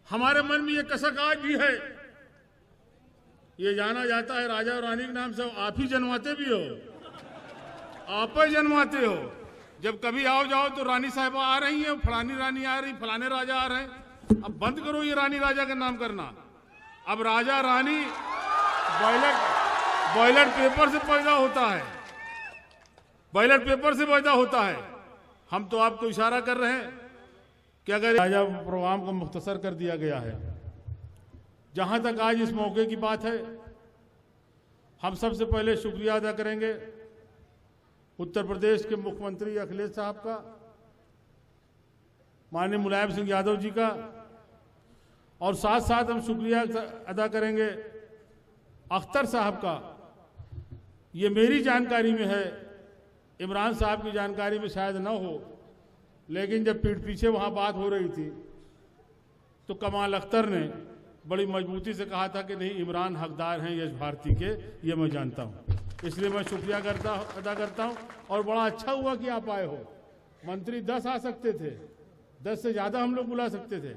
हमारे मन में ये कसक आज भी है। ये जाना जाता है राजा और रानी के नाम से आप ही जन्माते भी हो, आप ही जन्माते हो। जब कभी आओ जाओ तो रानी साहिबा आ रही हैं, फलानी रानी आ रही, फलाने राजा आ रहे हैं। अब बंद करो ये रानी राजा का नाम करना। अब राजा रानी बॉयलेट पेपर से पैदा होता है, बॉयलेट पेपर से पैदा होता है। हम तो आपको इशारा कर रहे हैं कि अगर राजा प्रोग्राम को मुख्तसर कर दिया गया है। जहां तक आज इस मौके की बात है, हम सबसे पहले शुक्रिया अदा करेंगे उत्तर प्रदेश के मुख्यमंत्री अखिलेश साहब का, माननीय मुलायम सिंह यादव जी का, और साथ साथ हम शुक्रिया अदा करेंगे अख्तर साहब का। ये मेरी जानकारी में है, इमरान साहब की जानकारी में शायद न हो, लेकिन जब पीठ पीछे वहां बात हो रही थी तो कमाल अख्तर ने बड़ी मजबूती से कहा था कि नहीं, इमरान हकदार हैं यश भारती के, ये मैं जानता हूं। इसलिए मैं शुक्रिया अदा करता हूं। और बड़ा अच्छा हुआ कि आप आए हो। मंत्री 10 आ सकते थे, 10 से ज्यादा हम लोग बुला सकते थे,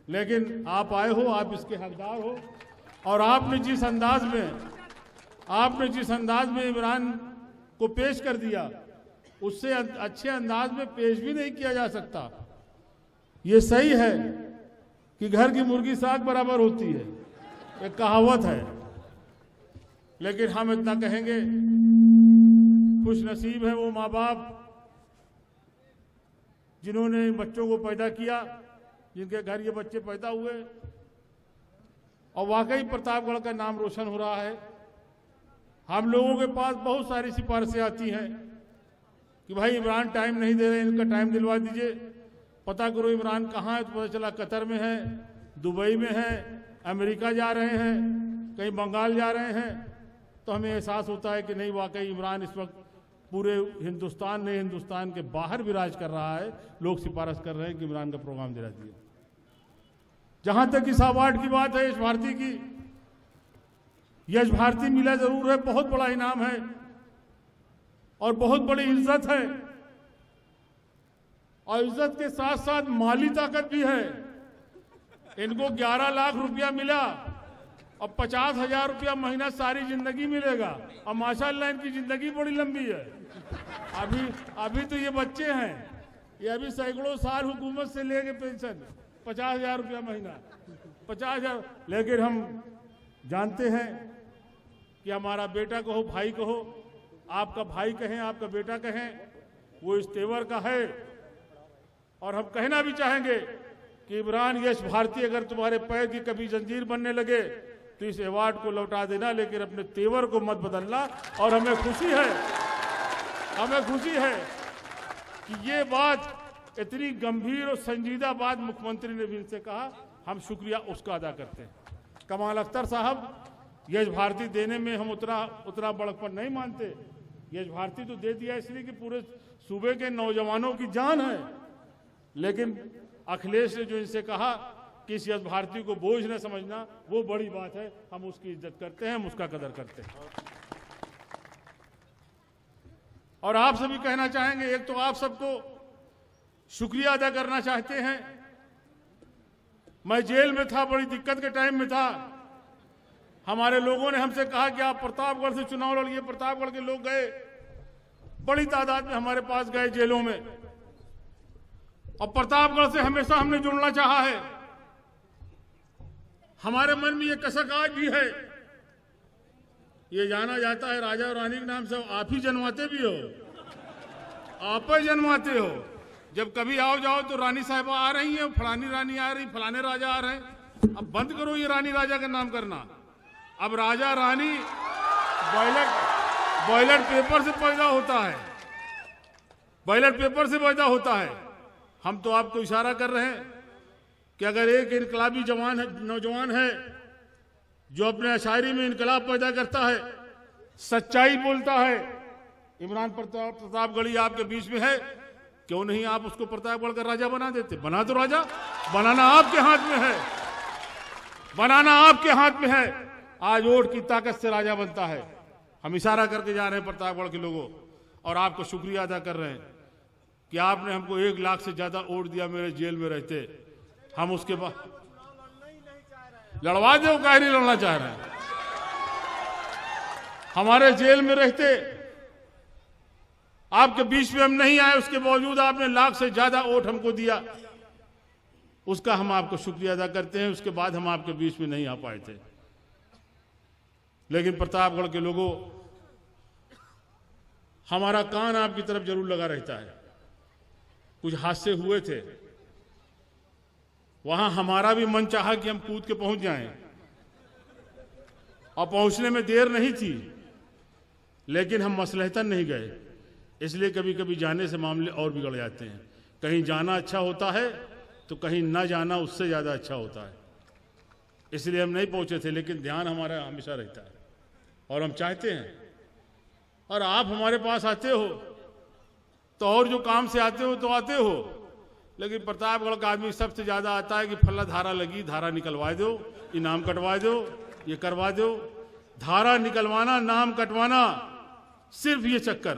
लेकिन आप आए हो, आप इसके हकदार हो। और आपने जिस अंदाज में इमरान को पेश कर दिया, उससे अच्छे अंदाज में पेश भी नहीं किया जा सकता। ये सही है कि घर की मुर्गी साग बराबर होती है, एक कहावत है। लेकिन हम इतना कहेंगे, खुश नसीब है वो माँ बाप जिन्होंने इन बच्चों को पैदा किया, जिनके घर ये बच्चे पैदा हुए। और वाकई प्रतापगढ़ का नाम रोशन हो रहा है। हम लोगों के पास बहुत सारी सिफारिशें आती हैं कि भाई इमरान टाइम नहीं दे रहे, इनका टाइम दिलवा दीजिए। पता करो इमरान कहाँ है, तो पता चला कतर में है, दुबई में है, अमेरिका जा रहे हैं, कहीं बंगाल जा रहे हैं। तो हमें एहसास होता है कि नहीं, वाकई इमरान इस वक्त पूरे हिंदुस्तान ने हिंदुस्तान के बाहर विराज कर रहा है। लोग सिफारिश कर रहे हैं कि इमरान का प्रोग्राम दिला दिए। जहां तक इस अवार्ड की बात है, यश भारती की, यश भारती मिला जरूर है, बहुत बड़ा इनाम है और बहुत बड़ी इज्जत है। और इज्जत के साथ साथ माली ताकत भी है। इनको 11 लाख रुपया मिला और 50,000 रुपया महीना सारी जिंदगी मिलेगा। और माशाअल्लाह इनकी जिंदगी बड़ी लंबी है। अभी तो ये बच्चे हैं, ये अभी सैकड़ों साल हुकूमत से लेके पेंशन 50,000 रुपया महीना, 50,000। लेकिन हम जानते हैं कि हमारा बेटा कहो, भाई कहो, आपका भाई कहें, आपका बेटा कहें, वो इस तेवर का है। और हम कहना भी चाहेंगे कि इमरान यश भारती, अगर तुम्हारे पैर की कभी जंजीर बनने लगे तो इस अवार्ड को लौटा देना, लेकिन अपने तेवर को मत बदलना। और हमें खुशी है कि ये बात इतनी गंभीर और संजीदा बात मुख्यमंत्री ने भी इनसे कहा, हम शुक्रिया उसका अदा करते हैं। कमाल अख्तर साहब, यश भारती देने में हम उतना बड़कपन नहीं मानते। यश भारती तो दे दिया इसलिए कि पूरे सूबे के नौजवानों की जान है। लेकिन अखिलेश ने जो इनसे कहा कि इस यश भारती को बोझ न समझना, वो बड़ी बात है। हम उसकी इज्जत करते हैं, हम उसका कदर करते हैं। और आप सभी कहना चाहेंगे, एक तो आप सबको शुक्रिया अदा करना चाहते हैं। मैं जेल में था, बड़ी दिक्कत के टाइम में था। हमारे लोगों ने हमसे कहा कि आप प्रतापगढ़ से चुनाव लड़िए। प्रतापगढ़ के लोग गए, बड़ी तादाद में हमारे पास गए जेलों में। और प्रतापगढ़ से हमेशा हमने जुड़ना चाहा है। हमारे मन में ये कसक आज भी है। ये जाना जाता है राजा और रानी के नाम से आप ही जन्माते भी हो, आप ही जन्माते हो। जब कभी आओ जाओ तो रानी साहिबा आ रही हैं, फलानी रानी आ रही, फलाने राजा आ रहे हैं। अब बंद करो ये रानी राजा का नाम करना। अब राजा रानी बॉयलेट पेपर से पैदा होता है, बॉयलेट पेपर से पैदा होता है। हम तो आपको इशारा कर रहे हैं कि अगर एक इनकलाबी नौजवान है जो अपने अशायरी में इनकलाब पैदा करता है, सच्चाई बोलता है, इमरान प्रतापगढ़ी आपके बीच में है, क्यों नहीं आप उसको प्रतापगढ़ का राजा बना देते? बना दो राजा, बनाना आपके हाथ में है, बनाना आपके हाथ में है। आज वोट की ताकत से राजा बनता है। हम इशारा करके जा रहे हैं प्रतापगढ़ के लोगों, और आपको शुक्रिया अदा कर रहे हैं कि आपने हमको 1 लाख से ज्यादा वोट दिया मेरे जेल में रहते। हम उसके बाद लड़वा दो, काहे नहीं लड़ना चाह रहे हैं? हमारे जेल में रहते आपके बीच में हम नहीं आए, उसके बावजूद आपने लाख से ज्यादा वोट हमको दिया, उसका हम आपको शुक्रिया अदा करते हैं। उसके बाद हम आपके बीच में नहीं आ पाए थे, लेकिन प्रतापगढ़ के लोगों, हमारा कान आपकी तरफ जरूर लगा रहता है। कुछ हादसे हुए थे, वहां हमारा भी मन चाहा कि हम कूद के पहुंच जाएं, और पहुंचने में देर नहीं थी, लेकिन हम मसलहतन नहीं गए। इसलिए कभी कभी जाने से मामले और बिगड़ जाते हैं। कहीं जाना अच्छा होता है तो कहीं ना जाना उससे ज़्यादा अच्छा होता है। इसलिए हम नहीं पहुंचे थे, लेकिन ध्यान हमारा हमेशा रहता है और हम चाहते हैं। और आप हमारे पास आते हो तो और जो काम से आते हो तो आते हो, लेकिन प्रतापगढ़ का आदमी सबसे ज़्यादा आता है कि फल्ला धारा लगी, धारा निकलवा दो, इनाम कटवा दो, ये करवा दो। धारा निकलवाना, नाम कटवाना, सिर्फ ये चक्कर।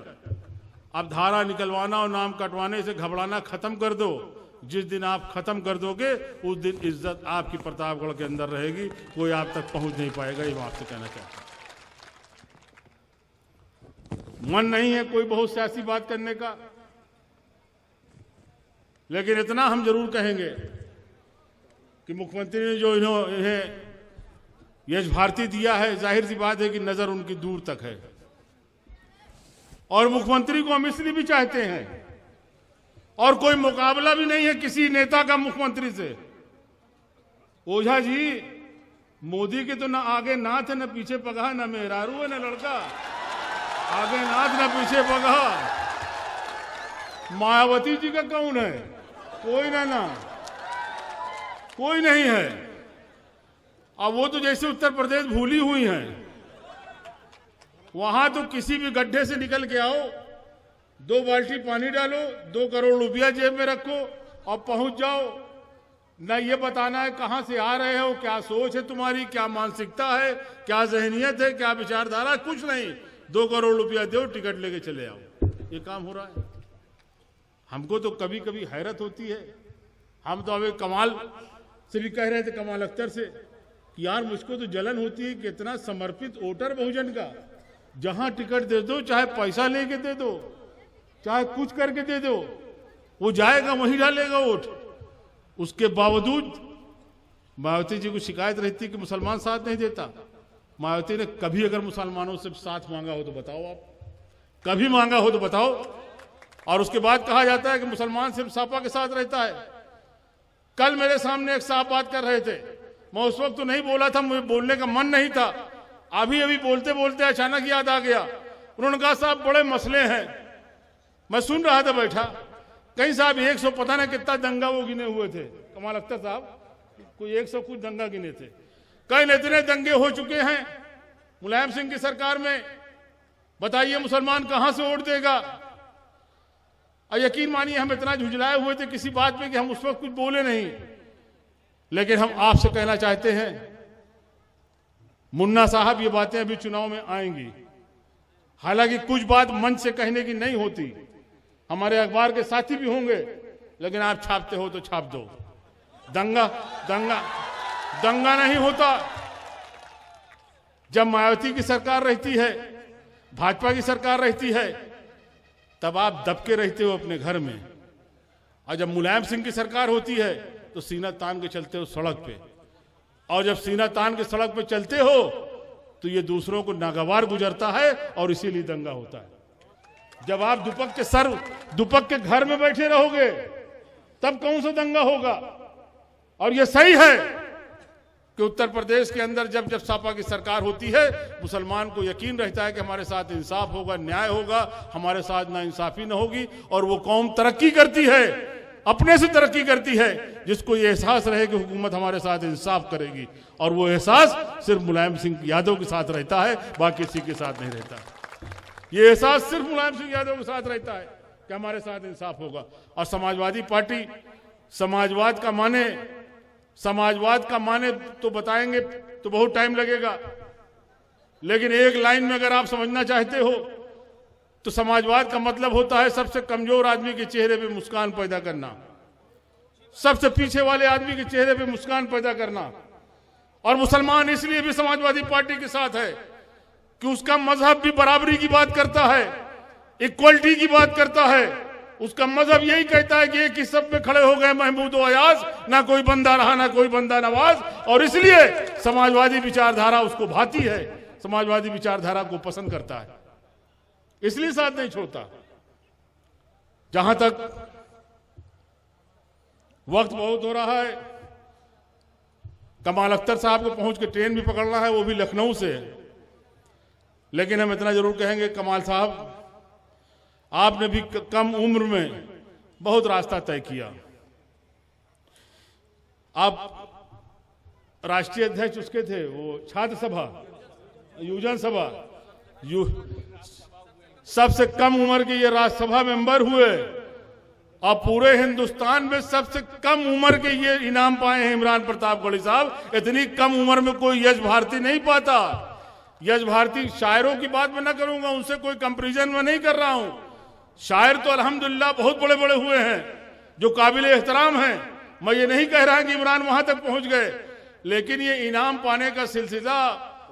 अब धारा निकलवाना और नाम कटवाने से घबराना खत्म कर दो। जिस दिन आप खत्म कर दोगे उस दिन इज्जत आपकी प्रतापगढ़ के अंदर रहेगी, कोई आप तक पहुंच नहीं पाएगा। ये मैं आपसे कहना चाहता हूं। मन नहीं है कोई बहुत सियासी बात करने का, लेकिन इतना हम जरूर कहेंगे कि मुख्यमंत्री ने जो इन्हें यश भारती दिया है, जाहिर सी बात है कि नजर उनकी दूर तक है। और मुख्यमंत्री को हम इसलिए भी चाहते हैं, और कोई मुकाबला भी नहीं है किसी नेता का मुख्यमंत्री से। ओझा जी, मोदी के तो ना आगे नाथ है ना पीछे पगहा, ना मेहरारू है ना लड़का, आगे नाथ ना पीछे पगहा। मायावती जी का कौन है? कोई ना कोई नहीं है। अब वो तो जैसे उत्तर प्रदेश भूली हुई हैं। वहां तो किसी भी गड्ढे से निकल के आओ, 2 बाल्टी पानी डालो, 2 करोड़ रुपया जेब में रखो और पहुंच जाओ। न ये बताना है कहां से आ रहे हो, क्या सोच है तुम्हारी, क्या मानसिकता है, क्या जहनियत है, क्या विचारधारा, कुछ नहीं। 2 करोड़ रुपया दो, टिकट लेके चले आओ। ये काम हो रहा है। हमको तो कभी कभी हैरत होती है। हम तो अभी कमाल से भी कह रहे थे, कमाल अख्तर से, कि यार मुझको तो जलन होती है कि इतना समर्पित वोटर बहुजन का, जहां टिकट दे दो, चाहे पैसा लेके दे दो, चाहे कुछ करके दे दो, वो जाएगा वहीं डालेगा वोट। उसके बावजूद मायावती जी को शिकायत रहती है कि मुसलमान साथ नहीं देता। मायावती ने कभी अगर मुसलमानों से साथ मांगा हो तो बताओ, आप कभी मांगा हो तो बताओ। और उसके बाद कहा जाता है कि मुसलमान सिर्फ सपा के साथ रहता है। कल मेरे सामने एक साहब बात कर रहे थे, मैं उस वक्त तो नहीं बोला था, मुझे बोलने का मन नहीं था। अभी अभी बोलते बोलते अचानक याद आ गया। उन्होंने कहा साहब बड़े मसले हैं। मैं सुन रहा था बैठा, कहीं साहब 100 पता नहीं कितना दंगा वो गिने हुए थे, कमाल अख्तर साहब, कोई 100 कुछ दंगा गिने थे। कई इतने दंगे हो चुके हैं मुलायम सिंह की सरकार में, बताइए मुसलमान कहां से वोट देगा। और यकीन मानिए हम इतना झुंझलाए हुए थे किसी बात में कि हम उस वक्त कुछ बोले नहीं। लेकिन हम आपसे कहना चाहते हैं, मुन्ना साहब ये बातें अभी चुनाव में आएंगी। हालांकि कुछ बात मंच से कहने की नहीं होती, हमारे अखबार के साथी भी होंगे, लेकिन आप छापते हो तो छाप दो। दंगा दंगा दंगा नहीं होता। जब मायावती की सरकार रहती है, भाजपा की सरकार रहती है, तब आप दबके रहते हो अपने घर में। और जब मुलायम सिंह की सरकार होती है तो सीना तान के चलते हो सड़क पे। और जब सीना तान के सड़क पे चलते हो तो ये दूसरों को नागवार गुजरता है और इसीलिए दंगा होता है। जब आप दुपक के घर में बैठे रहोगे तब कौन सा दंगा होगा। और ये सही है कि उत्तर प्रदेश के अंदर जब जब सपा की सरकार होती है, मुसलमान को यकीन रहता है कि हमारे साथ इंसाफ होगा, न्याय होगा, हमारे साथ नाइंसाफी न होगी। और वो कौम तरक्की करती है, अपने से तरक्की करती है, जिसको ये एहसास रहे कि हुकूमत हमारे साथ इंसाफ करेगी। और वो एहसास सिर्फ मुलायम सिंह यादव के साथ रहता है, बाकी किसी के साथ नहीं रहता। ये एहसास सिर्फ मुलायम सिंह यादव के साथ रहता है कि हमारे साथ इंसाफ होगा। और समाजवादी पार्टी, समाजवाद का माने तो बताएंगे तो बहुत टाइम लगेगा, लेकिन एक लाइन में अगर आप समझना चाहते हो तो समाजवाद का मतलब होता है सबसे कमजोर आदमी के चेहरे पे मुस्कान पैदा करना, सबसे पीछे वाले आदमी के चेहरे पे मुस्कान पैदा करना। और मुसलमान इसलिए भी समाजवादी पार्टी के साथ है कि उसका मजहब भी बराबरी की बात करता है, इक्वलिटी की बात करता है। उसका मजहब यही कहता है कि एक ही सब में खड़े हो गए महमूद और अयाज, ना कोई बंदा रहा ना कोई बंदा नवाज, और इसलिए समाजवादी विचारधारा उसको भाती है, समाजवादी विचारधारा को पसंद करता है, इसलिए साथ नहीं छोड़ता। जहां तक वक्त बहुत हो रहा है, कमाल अख्तर साहब को पहुंच के ट्रेन भी पकड़ना है, वो भी लखनऊ से। लेकिन हम इतना जरूर कहेंगे, कमाल साहब आपने भी कम उम्र में बहुत रास्ता तय किया। आप राष्ट्रीय अध्यक्ष उसके थे, वो छात्र सभा, युवजन सभा, सबसे कम उम्र के ये राज्यसभा मेंबर हुए और पूरे हिंदुस्तान में सबसे कम उम्र के ये इनाम पाए हैं इमरान प्रतापगढ़ी साहब। इतनी कम उम्र में कोई यश भारती नहीं पाता। यश भारती शायरों की बात मैं ना करूंगा, उनसे कोई कंपैरिजन में नहीं कर रहा हूं। शायर तो अल्हम्दुलिल्लाह बहुत बड़े बड़े हुए हैं जो काबिल एहतराम हैं। मैं ये नहीं कह रहा कि इमरान वहां तक पहुंच गए, लेकिन ये इनाम पाने का सिलसिला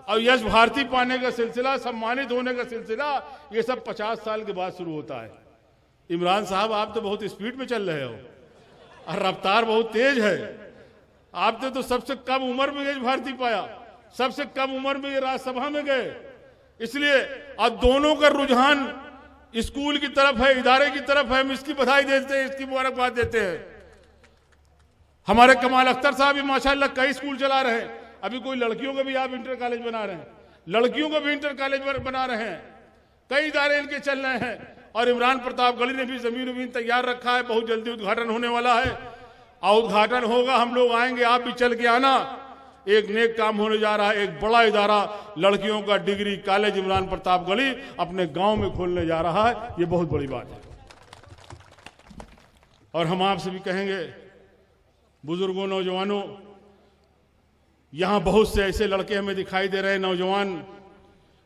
और यश भारती पाने का सिलसिला, सम्मानित होने का सिलसिला, ये सब 50 साल के बाद शुरू होता है। इमरान साहब आप तो बहुत स्पीड में चल रहे हो और रफ्तार बहुत तेज है। आपने तो सबसे कम उम्र में यश भारती पाया, सबसे कम उम्र में ये राज्यसभा में गए। इसलिए अब दोनों का रुझान स्कूल की तरफ है, इदारे की तरफ है। हम इसकी बधाई देते हैं, इसकी मुबारकबाद देते हैं। हमारे कमाल अख्तर साहब भी माशाल्लाह कई स्कूल चला रहे हैं। अभी कोई लड़कियों का भी आप इंटर कॉलेज बना रहे हैं, लड़कियों का भी इंटर कॉलेज बना रहे हैं, कई इदारे इनके चल रहे हैं। और इमरान प्रतापगढ़ी ने भी जमीन तैयार रखा है, बहुत जल्दी उद्घाटन होने वाला है और उद्घाटन होगा, हम लोग आएंगे, आप भी चल के आना। एक नेक काम होने जा रहा है, एक बड़ा इदारा लड़कियों का डिग्री कॉलेज इमरान प्रतापगढ़ी अपने गांव में खोलने जा रहा है। ये बहुत बड़ी बात है। और हम आपसे भी कहेंगे, बुजुर्गों, नौजवानों, यहां बहुत से ऐसे लड़के हमें दिखाई दे रहे हैं, नौजवान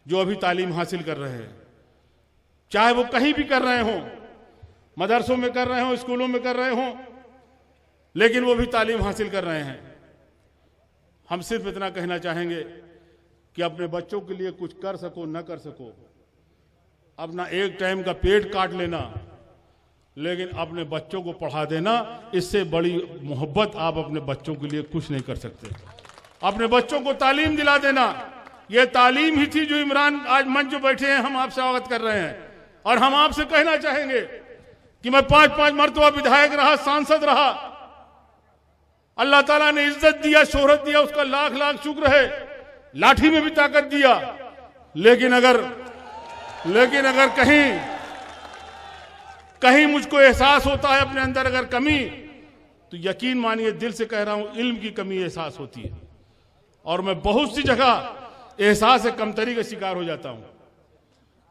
जो अभी तालीम हासिल कर रहे हैं, चाहे वो कहीं भी कर रहे हों, मदरसों में कर रहे हों, स्कूलों में कर रहे हों, लेकिन वो भी तालीम हासिल कर रहे हैं। हम सिर्फ इतना कहना चाहेंगे कि अपने बच्चों के लिए कुछ कर सको न कर सको, अपना एक टाइम का पेट काट लेना, लेकिन अपने बच्चों को पढ़ा देना, इससे बड़ी मोहब्बत आप अपने बच्चों के लिए कुछ नहीं कर सकते। अपने बच्चों को तालीम दिला देना, यह तालीम ही थी जो इमरान आज मंच पे बैठे हैं, हम आपसे अवगत कर रहे हैं। और हम आपसे कहना चाहेंगे कि मैं 5-5 मरतबा विधायक रहा, सांसद रहा, अल्लाह ताला ने इज्जत दिया, शोहरत दिया, उसका लाख लाख शुक्र है। लाठी में भी ताकत दिया, लेकिन अगर कहीं मुझको एहसास होता है अपने अंदर अगर कमी, तो यकीन मानिए, दिल से कह रहा हूं, इल्म की कमी एहसास होती है। और मैं बहुत सी जगह एहसास से कमतरी का शिकार हो जाता हूं,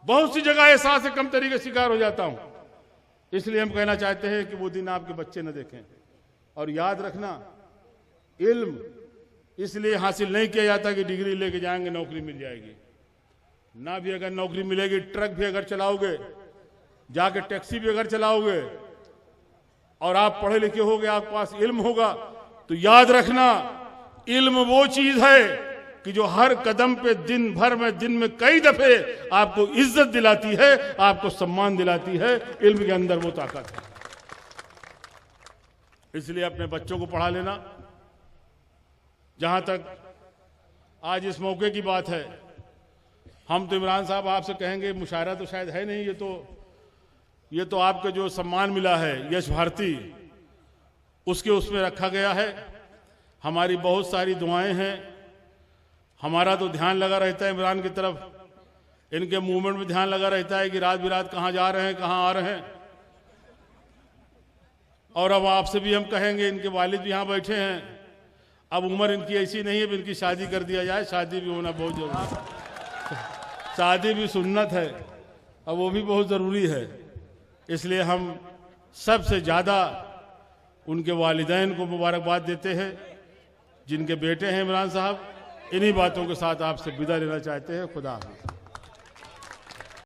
बहुत सी जगह एहसास से कमतरी का शिकार हो जाता हूं। इसलिए हम कहना चाहते हैं कि वो दिन आपके बच्चे न देखें। और याद रखना, इल्म इसलिए हासिल नहीं किया जाता कि डिग्री लेके जाएंगे नौकरी मिल जाएगी। ना भी अगर नौकरी मिलेगी, ट्रक भी अगर चलाओगे, जाके टैक्सी भी अगर चलाओगे, और आप पढ़े लिखे होगे, आपके पास इल्म होगा, तो याद रखना, इल्म वो चीज है कि जो हर कदम पे दिन भर में, दिन में कई दफे आपको इज्जत दिलाती है, आपको सम्मान दिलाती है। इल्म के अंदर वो ताकत है। इसलिए अपने बच्चों को पढ़ा लेना। जहां तक आज इस मौके की बात है, हम तो इमरान साहब आपसे कहेंगे, मुशायरा तो शायद है नहीं, ये तो आपके जो सम्मान मिला है यश भारती, उसमें रखा गया है। हमारी बहुत सारी दुआएं हैं, हमारा तो ध्यान लगा रहता है इमरान की तरफ, इनके मूवमेंट में ध्यान लगा रहता है कि रात बिरात कहां जा रहे हैं, कहां आ रहे हैं। और अब आपसे भी हम कहेंगे, इनके वालिद भी यहां बैठे हैं, अब उम्र इनकी ऐसी नहीं है कि इनकी शादी कर दिया जाए, शादी भी होना बहुत जरूरी है, शादी भी सुन्नत है और वो भी बहुत ज़रूरी है। इसलिए हम सबसे ज़्यादा उनके वालिदैन को मुबारकबाद देते हैं, जिनके बेटे हैं इमरान साहब। इन्हीं बातों के साथ आपसे विदा लेना चाहते हैं। खुदा हाफ़िज़।